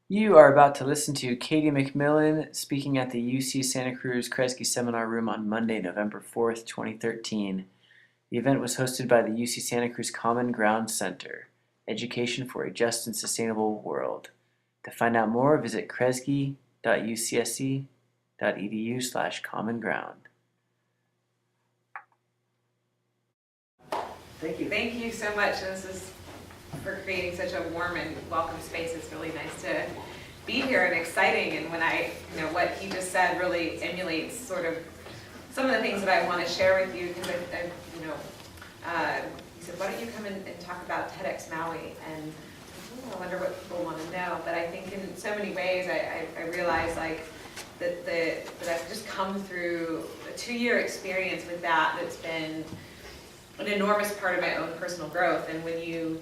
You are about to listen to Katie McMillan speaking at the UC Santa Cruz Kresge Seminar Room on Monday, November 4th, 2013. The event was hosted by the UC Santa Cruz Common Ground Center, Education for a Just and Sustainable World. To find out more, visit kresge.ucsc.edu/commonground. Thank you. Thank you so much. This is for creating such a warm and welcome space. It's really nice to be here and exciting. And when what he just said really emulates sort of some of the things that I want to share with you. Because he said, "Why don't you come and talk about TEDx Maui?" And I wonder what people want to know. But I think in so many ways, I realize that I've just come through a 2-year experience with that's been an enormous part of my own personal growth. And when you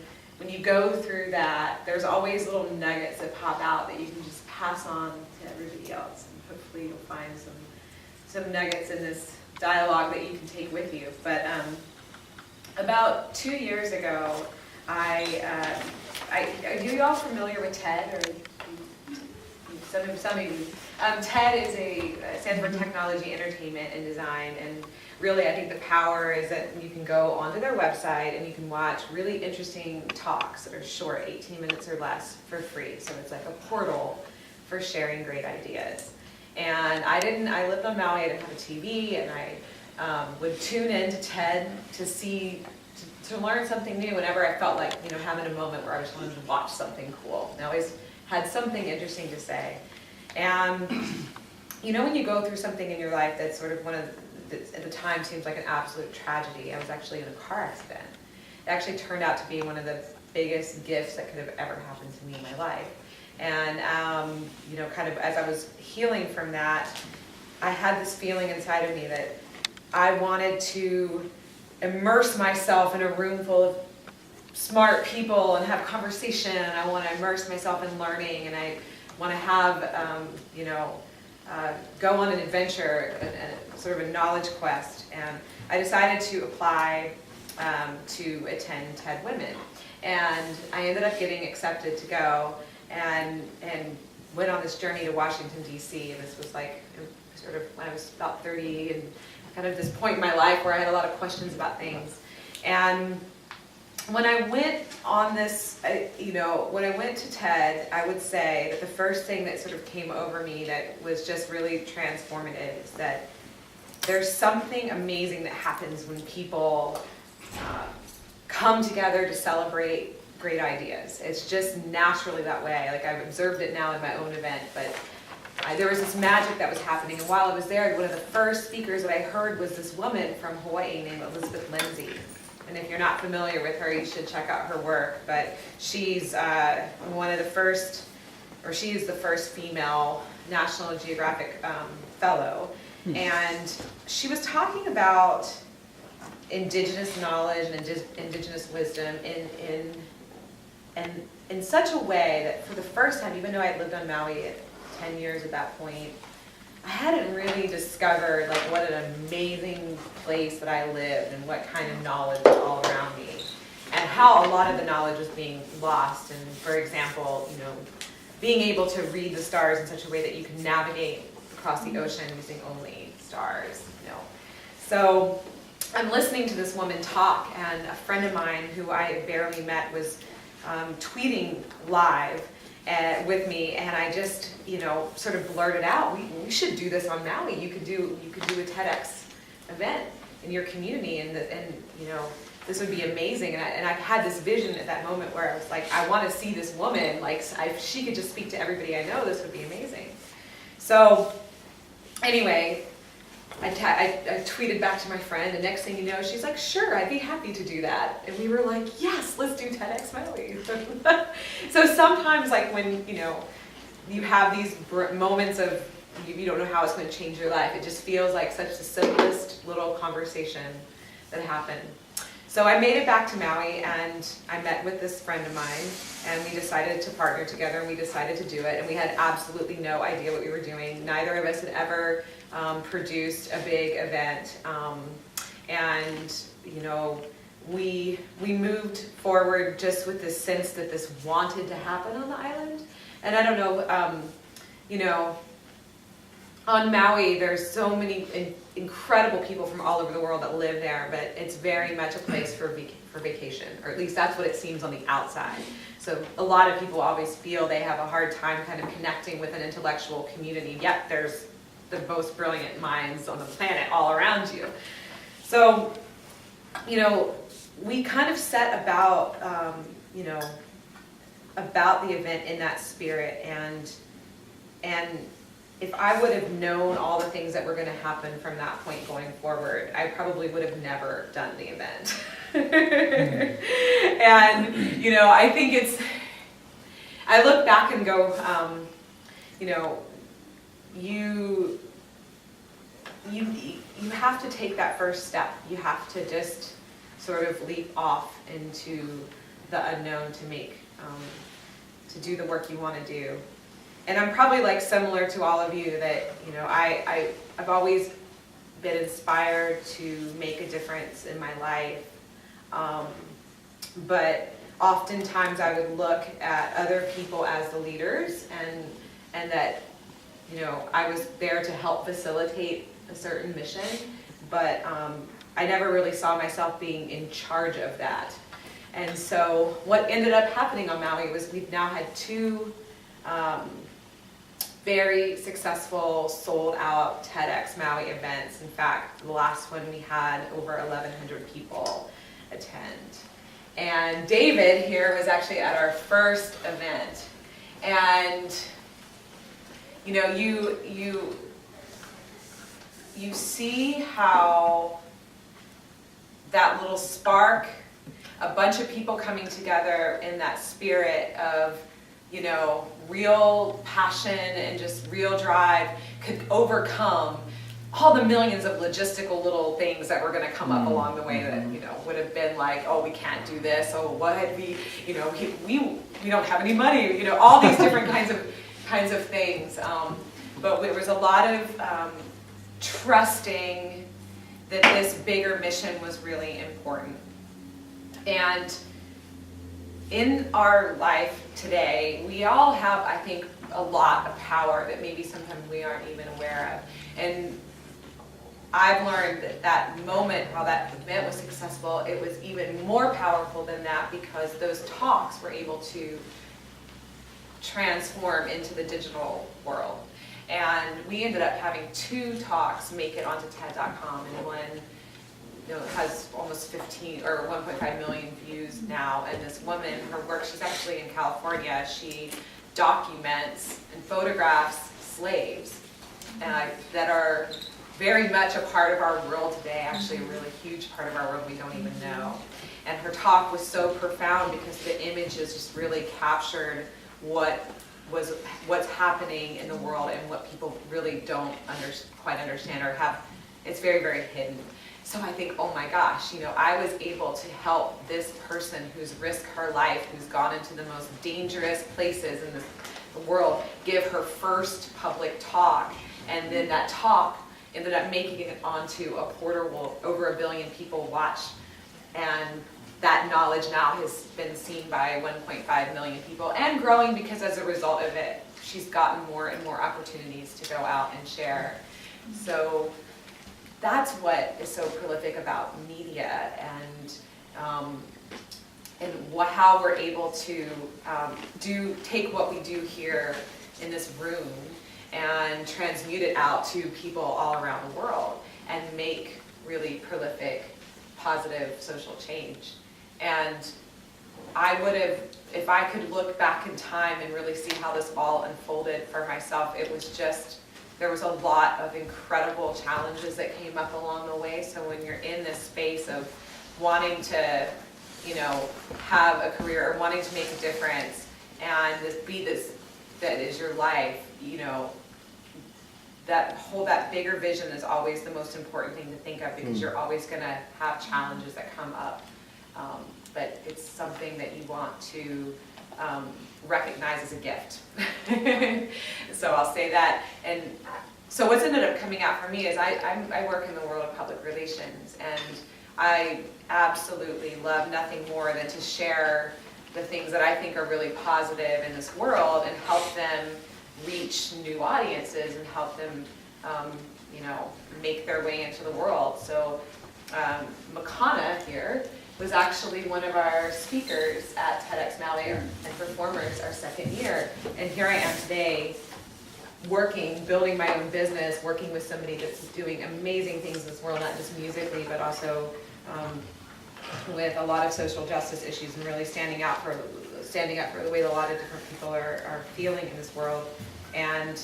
go through that, there's always little nuggets that pop out that you can just pass on to everybody else. And hopefully you'll find some nuggets in this dialogue that you can take with you. But about 2 years ago, are you all familiar with TED? Or some of you. TED stands for Technology, Entertainment, and Design. And really, I think the power is that you can go onto their website and you can watch really interesting talks that are short, 18 minutes or less, for free. So it's like a portal for sharing great ideas. And I lived on Maui, I didn't have a TV, and I would tune into TED to learn something new whenever I felt like, having a moment where I just wanted to watch something cool. And I always had something interesting to say. And, when you go through something in your life that's sort of at the time seems like an absolute tragedy. I was actually in a car accident. It actually turned out to be one of the biggest gifts that could have ever happened to me in my life. And, kind of as I was healing from that, I had this feeling inside of me that I wanted to immerse myself in a room full of smart people and have conversation, and I want to immerse myself in learning, and I want to have, go on an adventure, sort of a knowledge quest. And I decided to apply to attend TED Women. And I ended up getting accepted to go and went on this journey to Washington, D.C. And this was sort of when I was about 30 and kind of this point in my life where I had a lot of questions about things. And when I went on this, when I went to TED, I would say that the first thing that sort of came over me that was just really transformative is that there's something amazing that happens when people come together to celebrate great ideas. It's just naturally that way. Like, I've observed it now in my own event, but there was this magic that was happening. And while I was there, one of the first speakers that I heard was this woman from Hawaii named Elizabeth Lindsay. And if you're not familiar with her, you should check out her work. But she's one of the first, or she is the first female National Geographic fellow. And she was talking about indigenous knowledge and indigenous wisdom in such a way that for the first time, even though I had lived on Maui 10 years at that point, I hadn't really discovered what an amazing place that I lived and what kind of knowledge was all around me, and how a lot of the knowledge was being lost. And for example, being able to read the stars in such a way that you can navigate across the ocean using only stars. So I'm listening to this woman talk, and a friend of mine who I had barely met was tweeting live with me, and I just sort of blurted out, we should do this on Maui. You could do a TEDx event in your community, and this would be amazing. And I had this vision at that moment where I was like, I want to see this woman, if she could just speak to everybody I know, this would be amazing. So anyway, I tweeted back to my friend, and next thing you know, she's like, sure, I'd be happy to do that. And we were like, yes, let's do TEDx Maui. So sometimes, when, you have these moments of, you don't know how it's going to change your life, it just feels like such the simplest little conversation that happened. So I made it back to Maui, and I met with this friend of mine, and we decided to partner together, and we decided to do it. And we had absolutely no idea what we were doing. Neither of us had ever produced a big event. And we moved forward just with this sense that this wanted to happen on the island. And I don't know, you know, on Maui, there's so many incredible people from all over the world that live there, but it's very much a place for vacation, or at least that's what it seems on the outside. So a lot of people always feel they have a hard time kind of connecting with an intellectual community, yet there's the most brilliant minds on the planet all around you. So, you know, we kind of set about, you know, about the event in that spirit, and if I would have known all the things that were going to happen from that point going forward, I probably would have never done the event. And, you know, I think I look back and go, you know, you have to take that first step. You have to just sort of leap off into the unknown to make, to do the work you want to do. And I'm probably like similar to all of you that, you know, I've always been inspired to make a difference in my life. But oftentimes I would look at other people as the leaders, and that, you know, I was there to help facilitate a certain mission, but I never really saw myself being in charge of that. And so what ended up happening on Maui was we've now had two very successful, sold-out TEDx Maui events. In fact, the last one we had over 1,100 people attend. And David here was actually at our first event. And, you know, you see how that little spark, a bunch of people coming together in that spirit of, you know, real passion and just real drive could overcome all the millions of logistical little things that were going to come up along the way that, you know, would have been like, oh, we can't do this, oh, what, you know, we don't have any money, you know, all these different kinds of things. But there was a lot of trusting that this bigger mission was really important. And in our life today, we all have, I think, a lot of power that maybe sometimes we aren't even aware of. And I've learned that that moment, while that event was successful, it was even more powerful than that because those talks were able to transform into the digital world. And we ended up having 2 talks make it onto TED.com, and one, you know, has almost 15 or 1.5 million views now. And this woman, her work, she's actually in California. She documents and photographs slaves that are very much a part of our world today, actually a really huge part of our world we don't even know. And her talk was so profound because the images just really captured what's happening in the world and what people really don't quite understand or have. It's very, very hidden. So I think, oh my gosh, you know, I was able to help this person who's risked her life, who's gone into the most dangerous places in the world, give her first public talk. And then that talk ended up making it onto a portal over 1 billion people watch. And that knowledge now has been seen by 1.5 million people and growing because as a result of it, she's gotten more and more opportunities to go out and share. So that's what is so prolific about media and how we're able to take what we do here in this room and transmute it out to people all around the world and make really prolific, positive social change. And I would have, if I could look back in time and really see how this all unfolded for myself, it was just, there was a lot of incredible challenges that came up along the way. So when you're in this space of wanting to, you know, have a career or wanting to make a difference and that is your life, you know, that bigger vision is always the most important thing to think of because you're always going to have challenges that come up. But it's something that you want to recognize as a gift. So I'll say that. And so what's ended up coming out for me is I work in the world of public relations, and I absolutely love nothing more than to share the things that I think are really positive in this world and help them reach new audiences and help them, make their way into the world. So Makana here was actually one of our speakers at TEDx Maui and performers our second year. And here I am today building my own business, working with somebody that's doing amazing things in this world, not just musically, but also with a lot of social justice issues and really standing up for the way a lot of different people are feeling in this world. And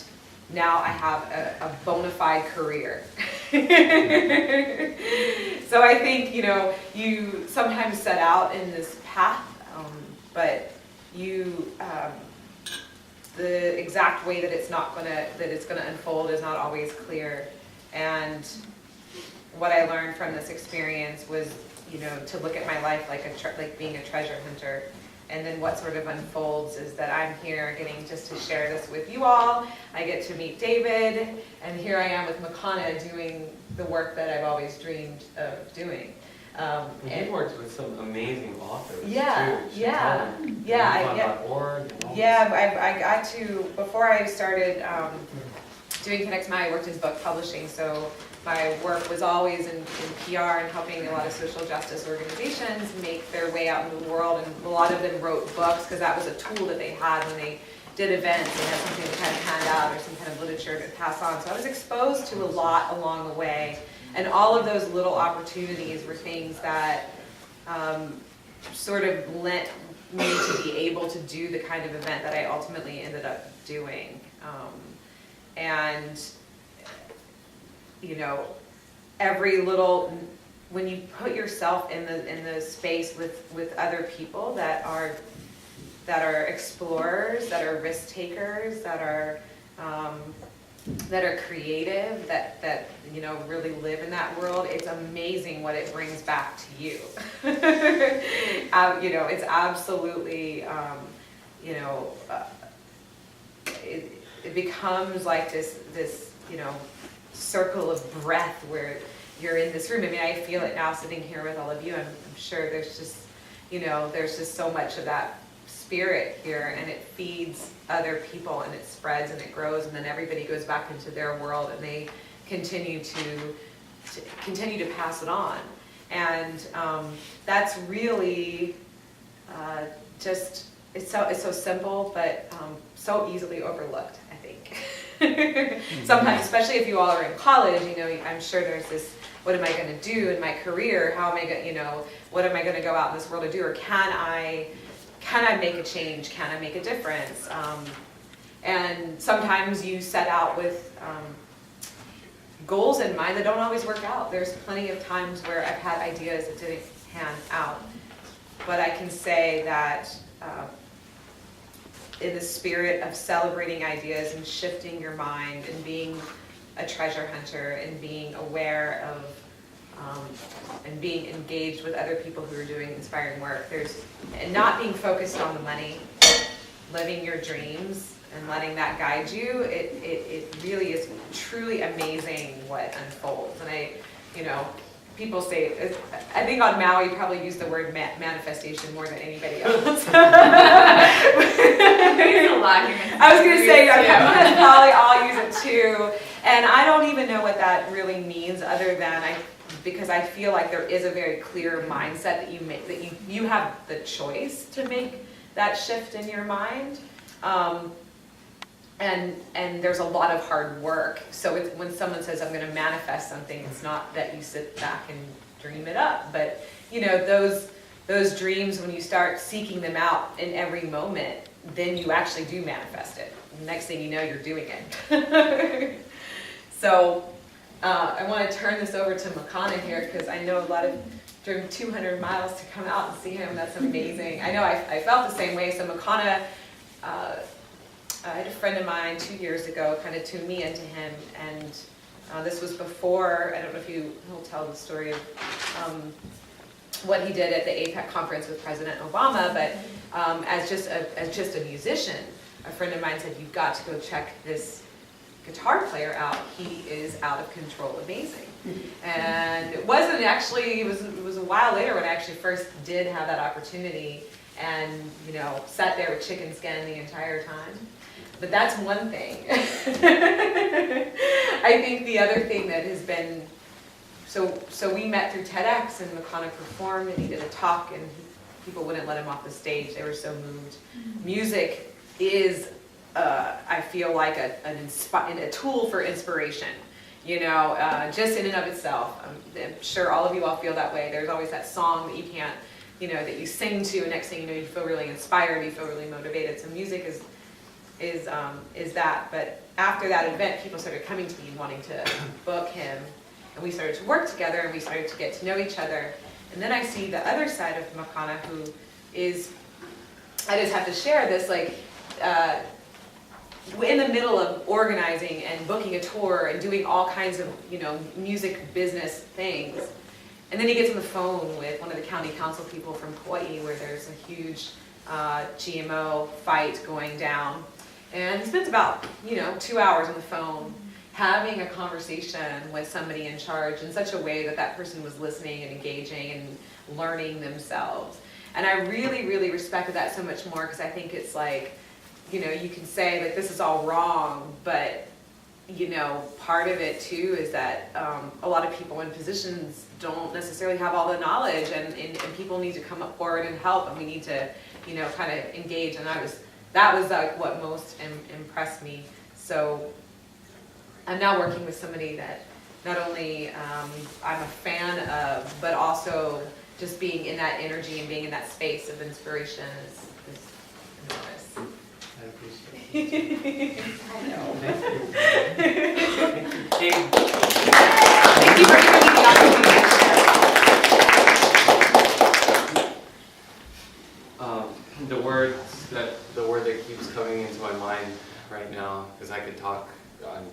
now I have a bona fide career. So I think, you sometimes set out in this path, but the exact way that it's gonna unfold is not always clear. And what I learned from this experience was, to look at my life like being a treasure hunter. And then what sort of unfolds is that I'm here getting just to share this with you all. I get to meet David, and here I am with Makana doing the work that I've always dreamed of doing. You've worked with some amazing authors too. Yeah. I got to, before I started doing TEDx Maui, I worked in book publishing, so my work was always in PR and helping a lot of social justice organizations make their way out into the world, and a lot of them wrote books because that was a tool that they had when they did events. They had something to kind of hand out or some kind of literature to pass on. So I was exposed to a lot along the way, and all of those little opportunities were things that sort of lent me to be able to do the kind of event that I ultimately ended up doing. Every little, when you put yourself in the space with other people that are explorers, that are risk takers, that are creative, that really live in that world, it's amazing what it brings back to you. It's absolutely, it becomes like this circle of breath where you're in this room. I mean, I feel it now sitting here with all of you. I'm sure there's just so much of that spirit here, and it feeds other people, and it spreads and it grows, and then everybody goes back into their world, and they continue to pass it on. And that's really it's so simple, but so easily overlooked, I think. Sometimes, especially if you all are in college, I'm sure there's this, what am I going to do in my career? How am I going, what am I going to go out in this world to do? Or can I make a change? Can I make a difference? And sometimes you set out with goals in mind that don't always work out. There's plenty of times where I've had ideas that didn't pan out. But I can say that in the spirit of celebrating ideas and shifting your mind and being a treasure hunter and being aware of and being engaged with other people who are doing inspiring work, and not being focused on the money, living your dreams and letting that guide you, it really is truly amazing what unfolds. And people say, I think on Maui you probably use the word manifestation more than anybody else. I was going to say, probably I'll use it too. And I don't even know what that really means, other than because I feel like there is a very clear mindset that you make, that you have the choice to make that shift in your mind. And there's a lot of hard work. So when someone says, I'm going to manifest something, it's not that you sit back and dream it up. But, those dreams, when you start seeking them out in every moment, then you actually do manifest it. Next thing you know, you're doing it. So I want to turn this over to Makana here, because I know a lot of drove 200 miles to come out and see him. That's amazing. I know I felt the same way. So Makana, I had a friend of mine 2 years ago kind of tuned me into him, and this was before, I don't know if he'll tell the story of what he did at the APEC conference with President Obama, but as just a musician, a friend of mine said, you've got to go check this guitar player out, he is out of control amazing. And it wasn't actually, it was a while later when I actually first did have that opportunity and, you know, sat there with chicken skin the entire time. But that's one thing. I think the other thing that has been, so we met through TEDx and Makana performed and he did a talk and people wouldn't let him off the stage. They were so moved. Music is, I feel like a tool for inspiration. You know, just in and of itself. I'm sure all of you all feel that way. There's always that song that you can't, you know, that you sing to, and next thing you know, you feel really inspired, you feel really motivated. So music is that. But after that event, people started coming to me and wanting to book him, and we started to work together, and we started to get to know each other. And then I see the other side of Makana, who is, I just have to share this, like, in the middle of organizing and booking a tour and doing all kinds of, you know, music business things. And then he gets on the phone with one of the county council people from Hawaii where there's a huge GMO fight going down. And he spends about, you know, 2 hours on the phone having a conversation with somebody in charge in such a way that that person was listening and engaging and learning themselves. And I really, really respected that so much more because I think it's like, you know, you can say like this is all wrong, but you know, part of it too is that a lot of people in positions don't necessarily have all the knowledge, and people need to come up forward and help, and we need to, you know, kind of engage. And that was like what most impressed me. So I'm now working with somebody that not only I'm a fan of, but also just being in that energy and being in that space of inspiration is enormous. I appreciate it. I know. Thank you. Thank you for giving me the opportunity to share. The word that keeps coming into my mind right now, because I could talk on